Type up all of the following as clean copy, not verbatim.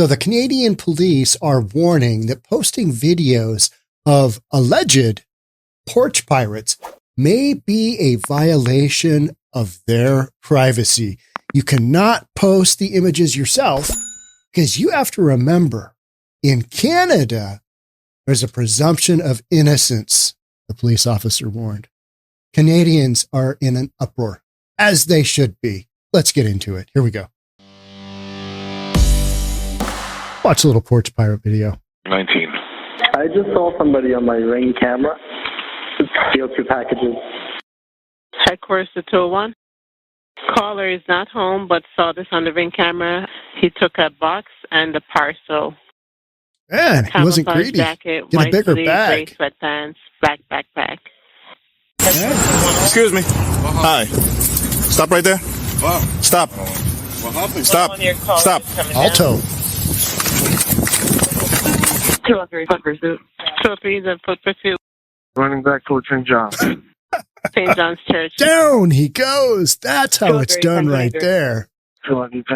So the Canadian police are warning that posting videos of alleged porch pirates may be a violation of their privacy. You cannot post the images yourself because you have to remember, in Canada, there's a presumption of innocence, the police officer warned. Canadians are in an uproar, as they should be. Let's get into it. Here we go. Watch a little porch pirate video. 19. I just saw somebody on my Ring camera steal 2 packages. Headquarters to 201. Caller is not home, but saw this on the Ring camera. He took a box and a parcel. Man, he wasn't greedy. Jacket, get a bigger sleeve, bag. Gray sweatpants, black backpack. Excuse me. Hi. Stop right there. Stop. Stop. Stop. Alto. 203 foot pursuit. 203 is a foot pursuit. Running back to St. John. St. John's Church. Down he goes. That's how it's done right there.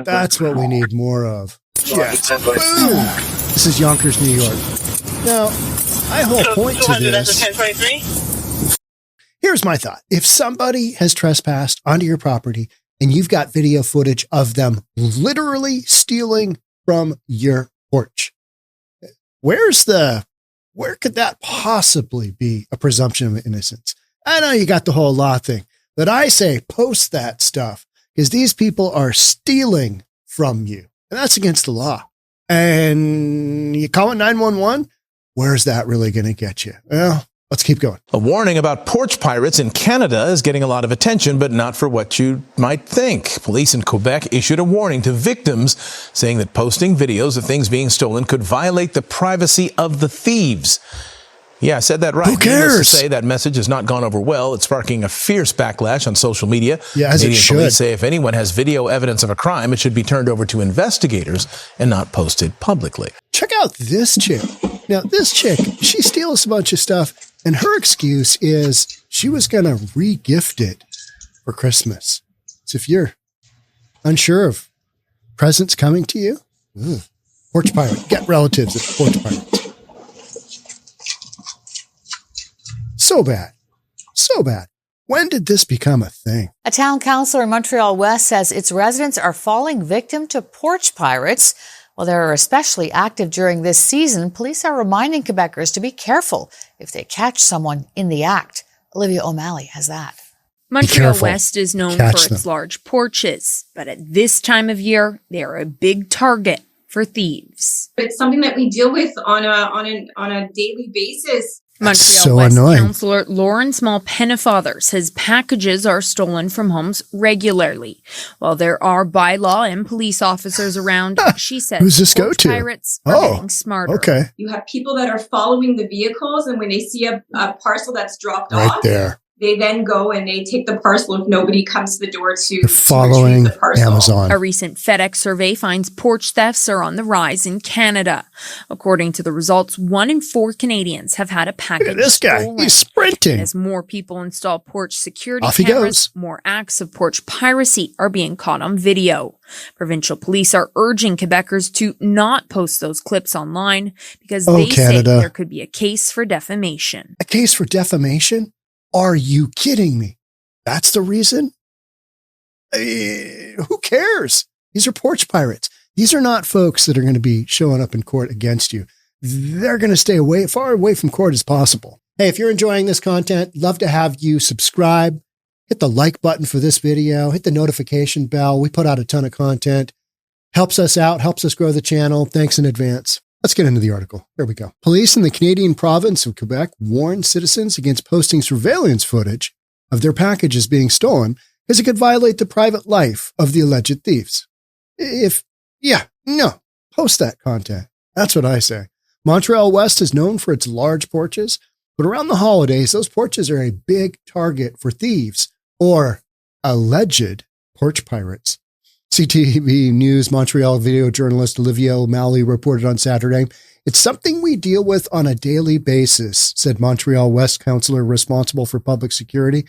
That's what we need more of. Yes. Boom. This is Yonkers, New York. Now, my whole point to this. Here's my thought. If somebody has trespassed onto your property and you've got video footage of them literally stealing from your porch, where could that possibly be a presumption of innocence? I know you got the whole law thing, but I say post that stuff because these people are stealing from you, and that's against the law. And you call it 911, where's that really going to get you? Well, let's keep going. A warning about porch pirates in Canada is getting a lot of attention, but not for what you might think. Police in Quebec issued a warning to victims, saying that posting videos of things being stolen could violate the privacy of the thieves. Yeah, I said that right. Who cares? Needless to say, that message has not gone over well. It's sparking a fierce backlash on social media. Yeah, as Canadian it should. police say if anyone has video evidence of a crime, it should be turned over to investigators and not posted publicly. Check out this chick. Now, this chick, she steals a bunch of stuff, and her excuse is she was going to re-gift it for Christmas. So if you're unsure of presents coming to you, porch pirate, get relatives at porch pirates. So bad. So bad. When did this become a thing? A town councillor in Montreal West says its residents are falling victim to porch pirates. While they're especially active during this season, police are reminding Quebecers to be careful if they catch someone in the act. Olivia O'Malley has that. Montreal West is known for its large porches, but at this time of year, they are a big target for thieves. It's something that we deal with on a daily basis. Montreal West Councillor Lauren Small-Pennefather says packages are stolen from homes regularly. While there are bylaw and police officers around, she says who's this go to? Pirates are getting smarter. Okay. You have people that are following the vehicles, and when they see a parcel that's dropped right off, there, they then go and they take the parcel if nobody comes to the door to They're following the parcel. Amazon. A recent FedEx survey finds porch thefts are on the rise in Canada. According to the results, 1 in 4 Canadians have had a package Look at this guy. stolen. He's sprinting. As more people install porch security Off he cameras, goes. more acts of porch piracy are being caught on video. Provincial police are urging Quebecers to not post those clips online because they say there could be a case for defamation. A case for defamation? Are you kidding me? That's the reason? Who cares? These are porch pirates. These are not folks that are going to be showing up in court against you. They're going to stay far away from court as possible. Hey, if you're enjoying this content, love to have you subscribe, hit the like button for this video, hit the notification bell. We put out a ton of content. Helps us out, helps us grow the channel. Thanks in advance. Let's get into the article. Here we go. Police in the Canadian province of Quebec warn citizens against posting surveillance footage of their packages being stolen because it could violate the private life of the alleged thieves. Post that content. That's what I say. Montreal West is known for its large porches, but around the holidays, those porches are a big target for thieves or alleged porch pirates. CTV News Montreal video journalist Olivia O'Malley reported on Saturday, "It's something we deal with on a daily basis," said Montreal West councillor responsible for public security.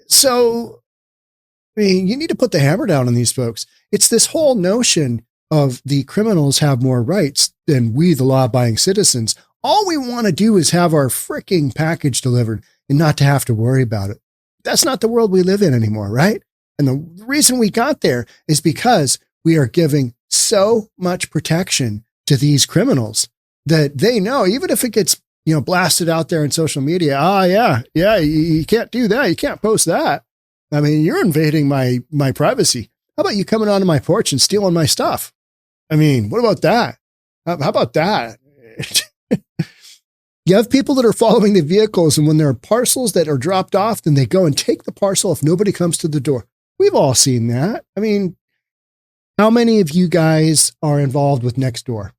So, you need to put the hammer down on these folks. It's this whole notion of the criminals have more rights than we, the law-abiding citizens. All we want to do is have our freaking package delivered and not to have to worry about it. That's not the world we live in anymore, right? And the reason we got there is because we are giving so much protection to these criminals that they know, even if it gets, blasted out there in social media, you can't do that. You can't post that. I mean, you're invading my privacy. How about you coming onto my porch and stealing my stuff? I mean, what about that? How about that? You have people that are following the vehicles, and when there are parcels that are dropped off, then they go and take the parcel if nobody comes to the door. We've all seen that. I mean, how many of you guys are involved with Nextdoor?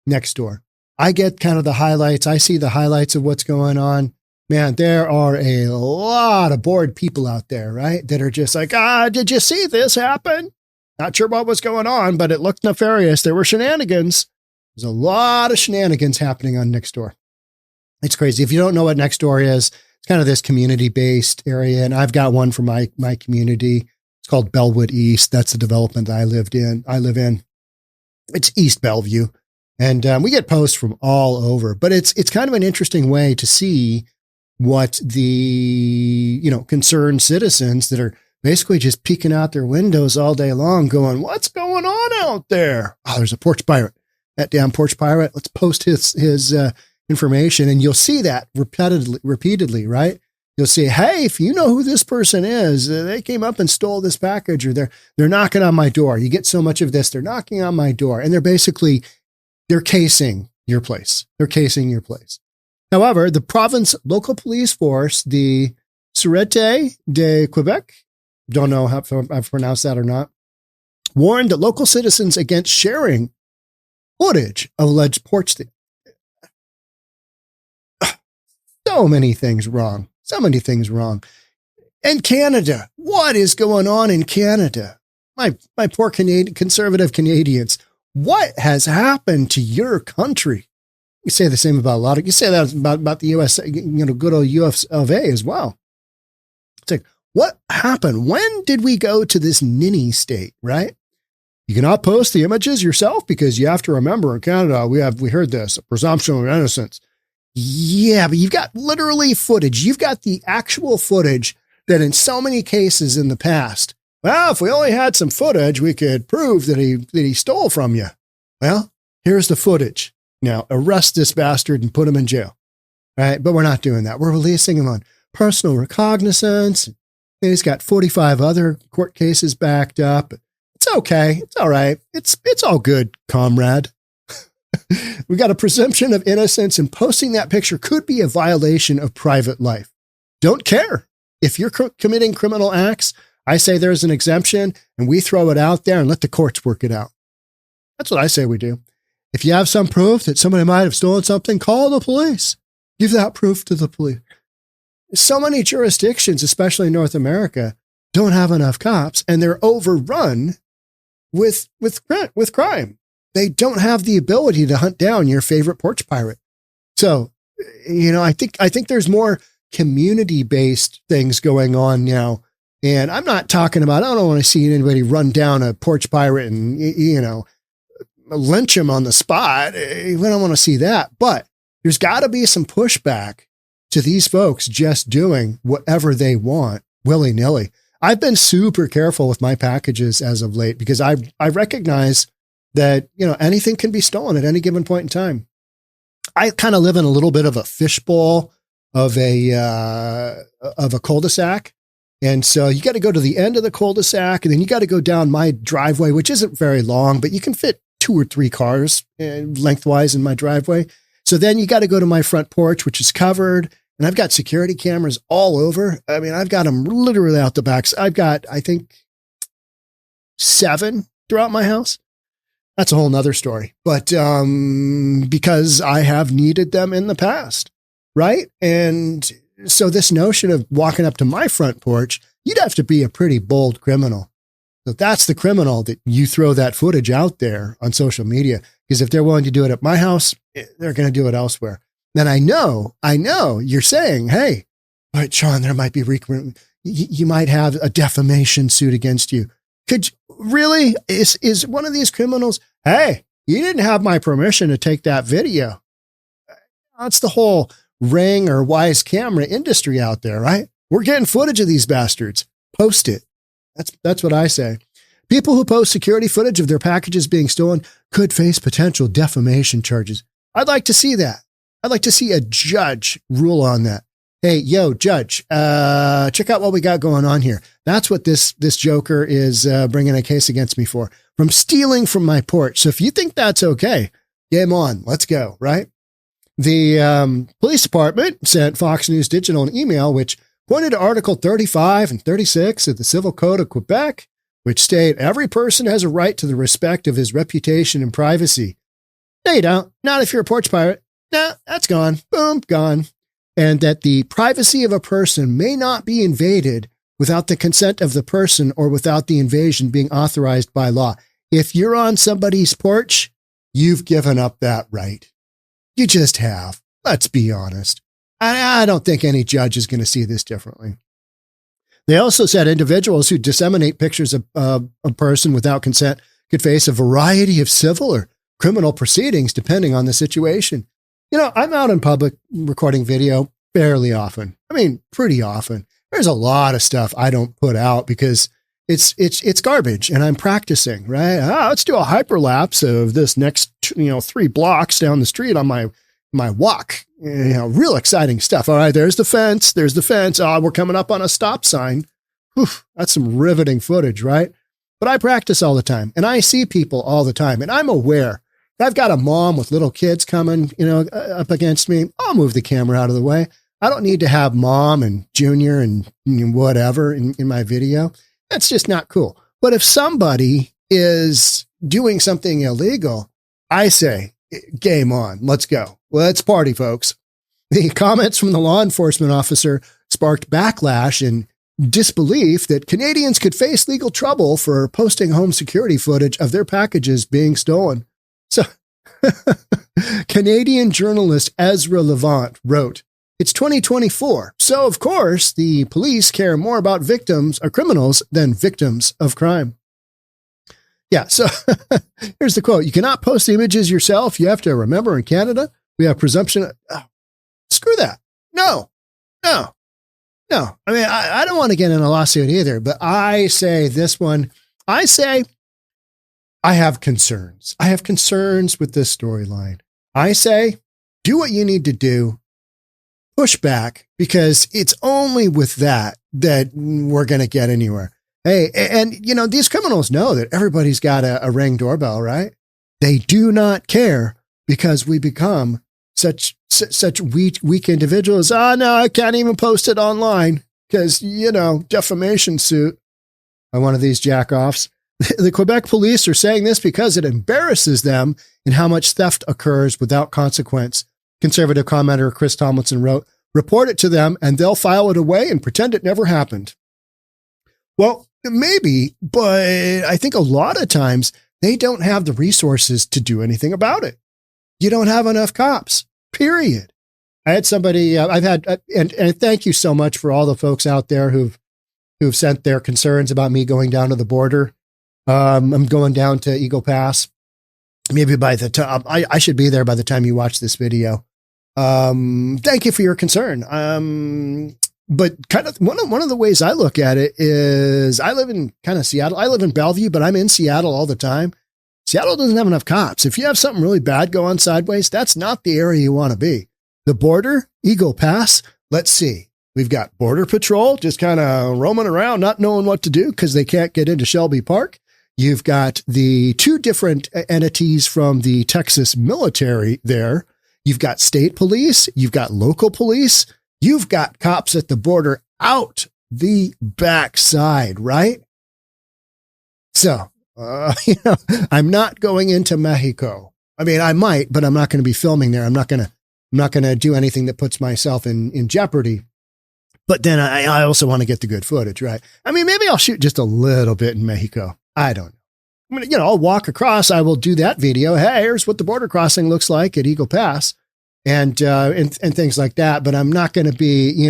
Nextdoor. I get kind of the highlights. I see the highlights of what's going on. Man, there are a lot of bored people out there, right? That are just like, did you see this happen? Not sure what was going on, but it looked nefarious. There were shenanigans. There's a lot of shenanigans happening on Nextdoor. It's crazy. If you don't know what Nextdoor is, it's kind of this community-based area, and I've got one for my community. It's called Bellwood East. That's the development that I live in. It's East Bellevue, and we get posts from all over. But it's kind of an interesting way to see what the concerned citizens that are basically just peeking out their windows all day long, going, "What's going on out there? Oh, there's a porch pirate. That damn porch pirate. Let's post his information," and you'll see that repeatedly, right? You'll say, "Hey, if you know who this person is, they came up and stole this package, or they're knocking on my door." You get so much of this. They're knocking on my door, and they're casing your place. They're casing your place. However, the province local police force, the Sûreté de Québec, don't know how I've pronounced that or not, warned local citizens against sharing footage of alleged porch thieves. So many things wrong. So many things wrong. And Canada, what is going on in Canada? My poor conservative Canadians, what has happened to your country? You say the same about you say that about the US, good old US of A as well. It's like, what happened? When did we go to this ninny state, right? You cannot post the images yourself because you have to remember in Canada, we heard this, a presumption of innocence. Yeah, but you've got literally footage. You've got the actual footage that in so many cases in the past, well, if we only had some footage, we could prove that he stole from you. Well, here's the footage. Now arrest this bastard and put him in jail. Right? But we're not doing that. We're releasing him on personal recognizance. He's got 45 other court cases backed up. It's okay. It's all right. It's all good, comrade. We got a presumption of innocence, and posting that picture could be a violation of private life. Don't care. If you're committing criminal acts, I say there's an exemption, and we throw it out there and let the courts work it out. That's what I say we do. If you have some proof that somebody might have stolen something, call the police. Give that proof to the police. So many jurisdictions, especially in North America, don't have enough cops, and they're overrun with crime. They don't have the ability to hunt down your favorite porch pirate. So, I think there's more community-based things going on now. And I'm not talking about, I don't want to see anybody run down a porch pirate and, lynch him on the spot. We don't want to see that. But there's got to be some pushback to these folks just doing whatever they want willy-nilly. I've been super careful with my packages as of late because I recognize that, anything can be stolen at any given point in time. I kind of live in a little bit of a fishbowl of a cul-de-sac. And so you got to go to the end of the cul-de-sac, and then you got to go down my driveway, which isn't very long, but you can fit 2 or 3 cars lengthwise in my driveway. So then you got to go to my front porch, which is covered. And I've got security cameras all over. I mean, I've got them literally out the back. I've got, I think, 7 throughout my house. That's a whole nother story. But because I have needed them in the past, right? And so this notion of walking up to my front porch, you'd have to be a pretty bold criminal. So that's the criminal that you throw that footage out there on social media. Because if they're willing to do it at my house, they're going to do it elsewhere. Then I know you're saying, hey, but Sean, there might be, you might have a defamation suit against you. Really? Is one of these criminals, hey, you didn't have my permission to take that video. That's the whole Ring or Wise camera industry out there, right? We're getting footage of these bastards. Post it. That's what I say. People who post security footage of their packages being stolen could face potential defamation charges. I'd like to see that. I'd like to see a judge rule on that. Hey, yo, judge, check out what we got going on here. That's what this joker is bringing a case against me for, from stealing from my porch. So if you think that's okay, game on. Let's go, right? The police department sent Fox News Digital an email which pointed to Article 35 and 36 of the Civil Code of Quebec, which state every person has a right to the respect of his reputation and privacy. No, you don't. Not if you're a porch pirate. No, that's gone. Boom, gone. And that the privacy of a person may not be invaded without the consent of the person or without the invasion being authorized by law. If you're on somebody's porch, you've given up that right. You just have. Let's be honest. I don't think any judge is going to see this differently. They also said individuals who disseminate pictures of a person without consent could face a variety of civil or criminal proceedings depending on the situation. You know, I'm out in public recording video fairly often. I mean, pretty often. There's a lot of stuff I don't put out because it's garbage and I'm practicing, right? Let's do a hyperlapse of this next, 3 blocks down the street on my walk. Real exciting stuff. All right, there's the fence. There's the fence. Oh, we're coming up on a stop sign. Whew, that's some riveting footage, right? But I practice all the time and I see people all the time and I'm aware. I've got a mom with little kids coming, up against me. I'll move the camera out of the way. I don't need to have mom and junior and whatever in my video. That's just not cool. But if somebody is doing something illegal, I say, game on. Let's go. Let's party, folks. The comments from the law enforcement officer sparked backlash and disbelief that Canadians could face legal trouble for posting home security footage of their packages being stolen. So, Canadian journalist 𝗧𝗓 wrote, "It's 2024, so of course the police care more about victims or criminals than victims of crime." Yeah, so here's the quote. "You cannot post images yourself. You have to remember in Canada, we have presumption." Screw that. No. I mean, I don't want to get in a lawsuit either, but I say this one, I have concerns. I have concerns with this storyline. I say, do what you need to do. Push back, because it's only with that we're going to get anywhere. Hey, and these criminals know that everybody's got a Ring doorbell, right? They do not care because we become such weak individuals. No, I can't even post it online because, defamation suit by one of these jackoffs. The Quebec police are saying this because it embarrasses them in how much theft occurs without consequence. Conservative commenter Chris Tomlinson wrote, "Report it to them and they'll file it away and pretend it never happened." Well, maybe, but I think a lot of times they don't have the resources to do anything about it. You don't have enough cops, period. I had somebody, and thank you so much for all the folks out there who've sent their concerns about me going down to the border. I'm going down to Eagle Pass. Maybe by the time I should be there by the time you watch this video. Thank you for your concern. But kind of one of the ways I look at it is I live in kind of Seattle. I live in Bellevue, but I'm in Seattle all the time. Seattle doesn't have enough cops. If you have something really bad go on sideways, that's not the area you want to be. The border, Eagle Pass. Let's see. We've got Border Patrol just kind of roaming around, not knowing what to do because they can't get into Shelby Park. You've got the 2 different entities from the Texas military there. You've got state police. You've got local police. You've got cops at the border out the backside, right? So, I'm not going into Mexico. I mean, I might, but I'm not going to be filming there. I'm not going to do anything that puts myself in jeopardy. But then I also want to get the good footage, right? I mean, maybe I'll shoot just a little bit in Mexico. I don't know. I mean, I'll walk across. I will do that video. Hey, here's what the border crossing looks like at Eagle Pass and things like that. But I'm not going to be,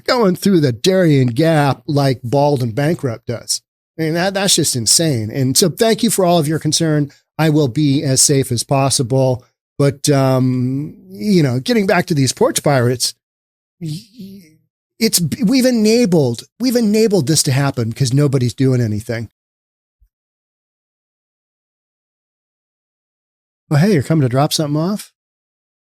going through the Darien Gap like Bald and Bankrupt does. I mean, that's just insane. And so thank you for all of your concern. I will be as safe as possible. But, getting back to these porch pirates, we've enabled this to happen because nobody's doing anything. Oh, hey, you're coming to drop something off?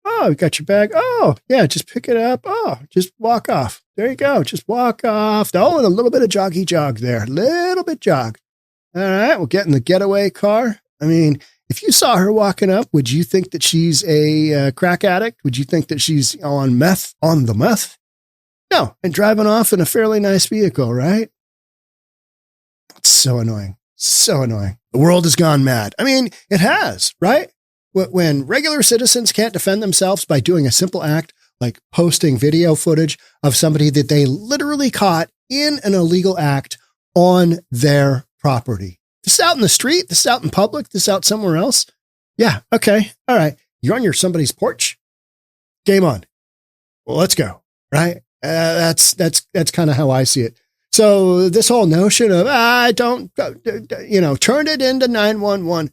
Oh, you got your bag? Oh, yeah, just pick it up. Oh, just walk off. There you go. Just walk off. Oh, and a little bit of joggy jog there. Little bit jog. All right, we'll get in the getaway car. I mean, if you saw her walking up, would you think that she's a crack addict? Would you think that she's on the meth? No, and driving off in a fairly nice vehicle, right? It's so annoying. So annoying. The world has gone mad. I mean, it has, right? When regular citizens can't defend themselves by doing a simple act like posting video footage of somebody that they literally caught in an illegal act on their property. This is out in the street. This is out in public. This is out somewhere else. Yeah. Okay. All right. You're on somebody's porch. Game on. Well, let's go. Right. That's kind of how I see it. So this whole notion of, turned it into 911.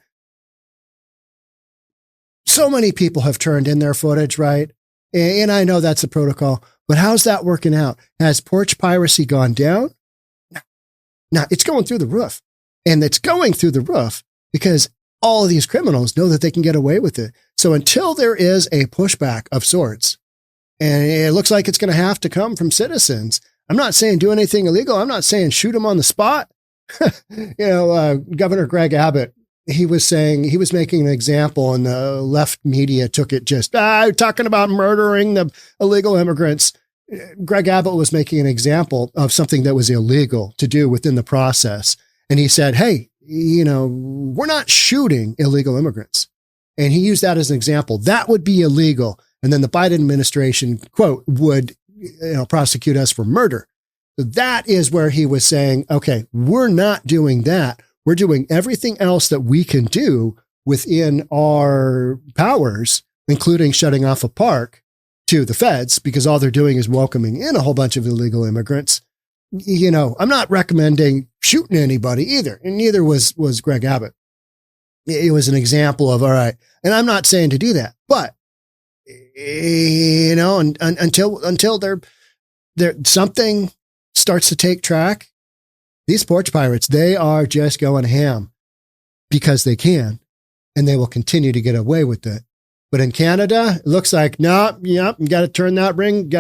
So many people have turned in their footage, right? And I know that's the protocol, but how's that working out? Has porch piracy gone down? No, it's going through the roof. And it's going through the roof because all of these criminals know that they can get away with it. So until there is a pushback of sorts, and it looks like it's going to have to come from citizens, I'm not saying do anything illegal. I'm not saying shoot them on the spot. Governor Greg Abbott, he was making an example, and the left media took it just, talking about murdering the illegal immigrants. Greg Abbott was making an example of something that was illegal to do within the process. And he said, hey, we're not shooting illegal immigrants. And he used that as an example. That would be illegal. And then the Biden administration, quote, would prosecute us for murder. So that is where he was saying, okay, we're not doing that. We're doing everything else that we can do within our powers, including shutting off a park to the feds, because all they're doing is welcoming in a whole bunch of illegal immigrants. I'm not recommending shooting anybody either. And neither was Greg Abbott. It was an example of, all right. And I'm not saying to do that, but until there something starts to take track, these porch pirates, they are just going ham because they can, and they will continue to get away with it. But in Canada, it looks like, you got to turn that ring.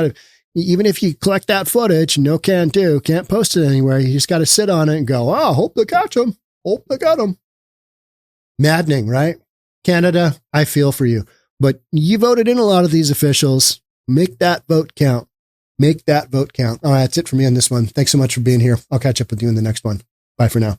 Even if you collect that footage, can't post it anywhere. You just got to sit on it and go, hope they catch them. Hope they got them. Maddening, right? Canada, I feel for you. But you voted in a lot of these officials. Make that vote count. Make that vote count. All right, that's it for me on this one. Thanks so much for being here. I'll catch up with you in the next one. Bye for now.